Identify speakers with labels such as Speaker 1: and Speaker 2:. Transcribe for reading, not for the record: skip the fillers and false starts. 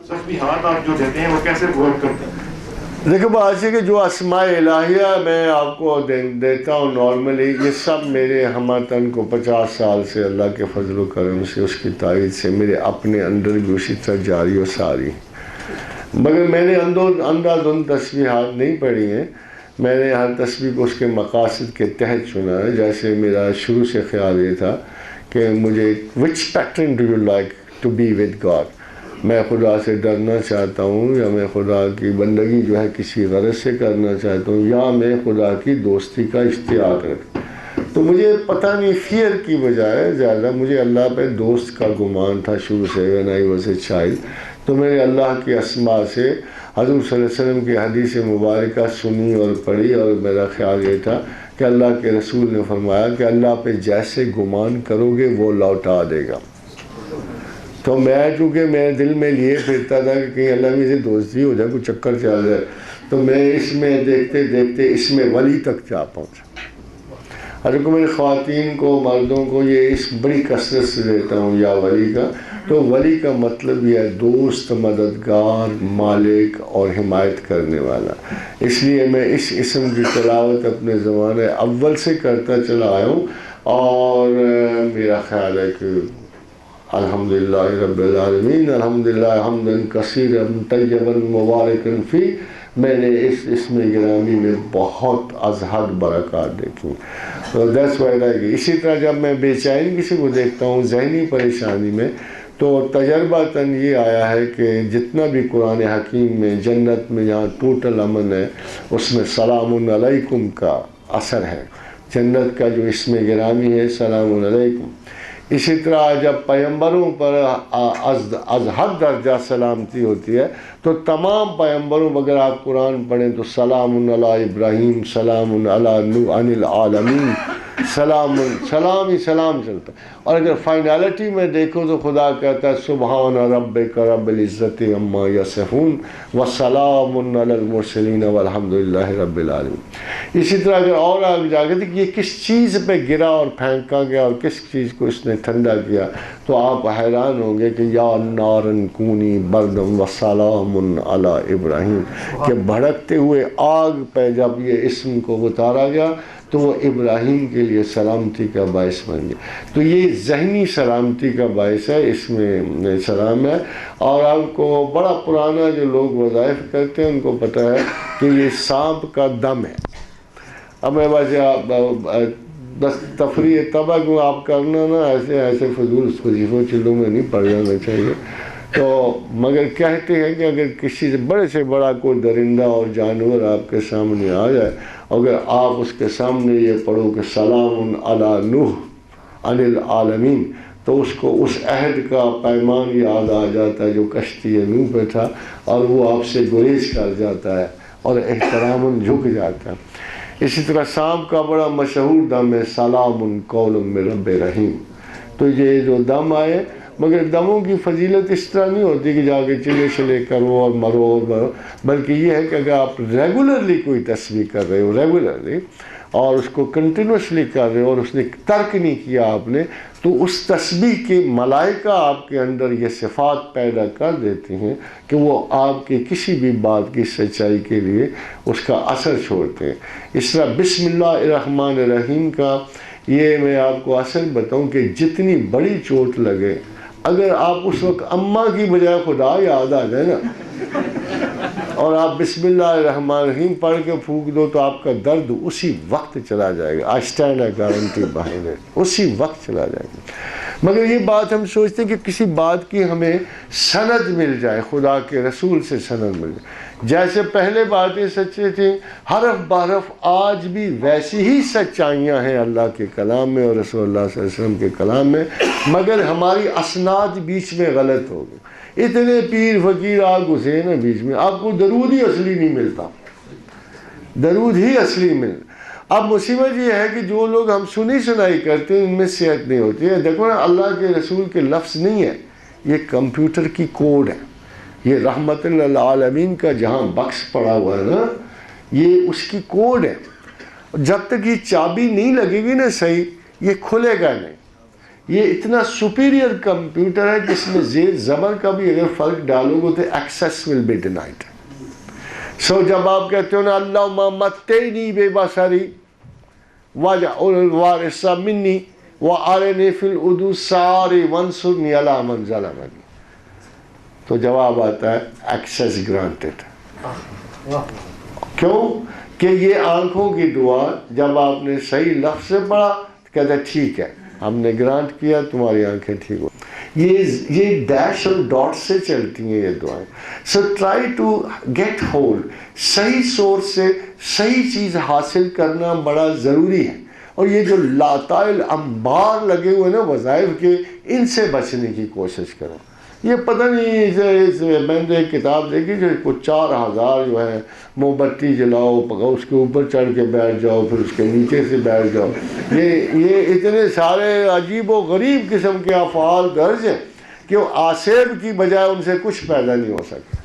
Speaker 1: تسبیحات آپ جو دیتے ہیں وہ کیسے ورک کرتے ہیں؟
Speaker 2: دیکھو بات ہے کہ جو اسماء الہیہ میں آپ کو دیتا ہوں نارملی، یہ سب میرے ہمتن کو 50 سال سے اللہ کے فضل و کرم سے، اس کی تائید سے میرے اپنے اندر بھی اسی طرح جاری و ساری، مگر میں نے اندھا دھند تسبیحات نہیں پڑھی ہیں. میں نے ہر تسبیح کو اس کے مقاصد کے تحت چنا ہے. جیسے میرا شروع سے خیال یہ تھا کہ مجھے which pattern do you like to be with God، میں خدا سے ڈرنا چاہتا ہوں، یا میں خدا کی بندگی جو ہے کسی غرض سے کرنا چاہتا ہوں، یا میں خدا کی دوستی کا اشتیاق رکھتا ہوں. تو مجھے پتہ نہیں، فیئر کی بجائے زیادہ مجھے اللہ پہ دوست کا گمان تھا شروع سے when I was a child. تو میں نے اللہ کی اسماء سے حضور صلی اللہ علیہ وسلم کی حدیث مبارکہ سنی اور پڑھی، اور میرا خیال یہ تھا کہ اللہ کے رسول نے فرمایا کہ اللہ پہ جیسے گمان کرو گے وہ لوٹا دے گا. تو میں چونکہ میرے دل میں لیے پھرتا تھا کہ کہیں اللہ میں سے دوستی ہو جائے، کوئی چکر چل جائے، تو میں اس میں دیکھتے دیکھتے اس میں ولی تک جا پہنچا. حضرت میں خواتین کو، مردوں کو یہ اس بڑی کثرت سے دیتا ہوں یا ولی کا. تو ولی کا مطلب یہ ہے دوست، مددگار، مالک اور حمایت کرنے والا. اس لیے میں اس اسم کی تلاوت اپنے زمانے اول سے کرتا چلا آیا ہوں، اور میرا خیال ہے کہ الحمدللہ رب العالمین، الحمدللہ حمداً کثیرا طیبا مبارکا فی، میں نے اس اسم گرامی میں بہت از حد برکات دیکھی. تو دیٹس وائی لائک. اسی طرح جب میں بے چین کسی کو دیکھتا ہوں ذہنی پریشانی میں، تو تجرباتاً یہ آیا ہے کہ جتنا بھی قرآن حکیم میں جنت میں جہاں ٹوٹل امن ہے، اس میں سلام علیکم کا اثر ہے. جنت کا جو اسم گرامی ہے سلام علیکم. اسی طرح جب پیغمبروں پر از حد درجہ سلامتی ہوتی ہے، تو تمام پیغمبروں، اگر آپ قرآن پڑھیں تو سلام علی ابراہیم، سلام علی نوح عن العالمین، سلام ہی سلام چلتا ہے. اور اگر فائنالٹی میں دیکھو تو خدا کہتا ہے سبحان ربک رب العزت عما یصفون وسلام علی المرسلین والحمدللہ رب العالمین. اسی طرح اگر اور آگے جا کے کہ یہ کس چیز پہ گرا اور پھینکا گیا اور کس چیز کو اس نے ٹھنڈا کیا، تو آپ حیران ہوں گے کہ یا نارن کونی بردم وسلام علی ابراہیم، کہ بھڑکتے ہوئے آگ پہ جب یہ اسم کو اتارا گیا تو وہ ابراہیم کے لیے سلامتی کا باعث بن گیا. تو یہ ذہنی سلامتی کا باعث ہے، اس میں سلام ہے. اور آپ کو بڑا پرانا جو لوگ وظائف کرتے ہیں ان کو پتہ ہے کہ یہ سانپ کا دم ہے. اب میں بس تفریح طبع کو آپ کرنا نا، ایسے فضول وظیفوں چلوں میں نہیں پڑ جانا چاہیے. تو مگر کہتے ہیں کہ اگر کسی سے بڑا کوئی درندہ اور جانور آپ کے سامنے آ جائے، اگر آپ اس کے سامنے یہ پڑھو کہ سلام علی نوح عن العالمین، تو اس کو اس عہد کا پیمان یاد آ جاتا ہے جو کشتی نوح پہ تھا، اور وہ آپ سے گریز کر جاتا ہے اور احتراماً جھک جاتا ہے. اسی طرح سانپ کا بڑا مشہور دم ہے سلام قول من رب رحیم. تو یہ جو دم آئے، مگر دموں کی فضیلت اس طرح نہیں ہوتی کہ جا کے چلے کرو اور مرو، بلکہ یہ ہے کہ اگر آپ ریگولرلی کوئی تسبیح کر رہے ہو، ریگولرلی، اور اس کو کنٹینوسلی کر رہے ہو اور اس نے ترک نہیں کیا آپ نے، تو اس تسبیح کے ملائکہ آپ کے اندر یہ صفات پیدا کر دیتی ہیں کہ وہ آپ کی کسی بھی بات کی سچائی کے لیے اس کا اثر چھوڑتے ہیں. اس طرح بسم اللہ الرحمن الرحیم کا یہ میں آپ کو اصل بتاؤں کہ جتنی بڑی چوٹ لگے، اگر آپ اس وقت اماں کی بجائے خدا یاد آ جائے نا، اور آپ بسم اللہ الرحمن الرحیم پڑھ کے پھونک دو، تو آپ کا درد اسی وقت چلا جائے گا. I stand a guarantee behind it, اسی وقت چلا جائے گا. مگر یہ بات ہم سوچتے ہیں کہ کسی بات کی ہمیں سند مل جائے، خدا کے رسول سے سند مل جائے. جیسے پہلے باتیں سچی تھیں، حرف بحرف آج بھی ویسی ہی سچائیاں ہیں اللہ کے کلام میں اور رسول اللہ صلی اللہ علیہ وسلم کے کلام میں، مگر ہماری اسناد بیچ میں غلط ہو گئی. اتنے پیر فقیر آ گھسے نا بیچ میں، آپ کو درود ہی اصلی نہیں ملتا، درود ہی اصلی مل. اب مصیبت یہ ہے کہ جو لوگ ہم سنی سنائی کرتے ہیں ان میں صحت نہیں ہوتی ہے. دیکھو نا، اللہ کے رسول کے لفظ نہیں ہے، یہ کمپیوٹر کی کوڈ ہے. یہ رحمت للعالمین کا جہاں بکس پڑا ہوا ہے نا، یہ اس کی کوڈ ہے. جب تک یہ چابی نہیں لگے گی نا صحیح، یہ کھلے گا نہیں. یہ اتنا سپیریئر کمپیوٹر ہے جس میں زیر زبر کا بھی اگر فرق ڈالو گے تو ایکسیس ول بی ڈینائڈ. سو جب آپ کہتے ہو نا اللہم متعنی ببصری واجعل الوارث منی وارنی فی الادوار وانصرنی علی من ظلمنی، تو جواب آتا ہے ایکسیس گرانٹڈ. کیوں کہ یہ آنکھوں کی دعا جب آپ نے صحیح لفظ سے پڑھا کہتا ہے ٹھیک ہے ہم نے گرانٹ کیا تمہاری آنکھیں ٹھیک ہو. یہ ڈیش اور ڈاٹ سے چلتی ہیں یہ دعائیں. So try to get hold, صحیح سورس سے صحیح چیز حاصل کرنا بڑا ضروری ہے. اور یہ جو لاتائل انبار لگے ہوئے نا وظائف کے، ان سے بچنے کی کوشش کرو. یہ پتہ نہیں، میں نے ایک کتاب دیکھی جو 4000 جو ہے موم بتی جلاؤ، اس کے اوپر چڑھ کے بیٹھ جاؤ، پھر اس کے نیچے سے بیٹھ جاؤ. یہ اتنے سارے عجیب و غریب قسم کے افعال درج ہیں کہ وہ آصیب کی بجائے ان سے کچھ پیدا نہیں ہو سکتا.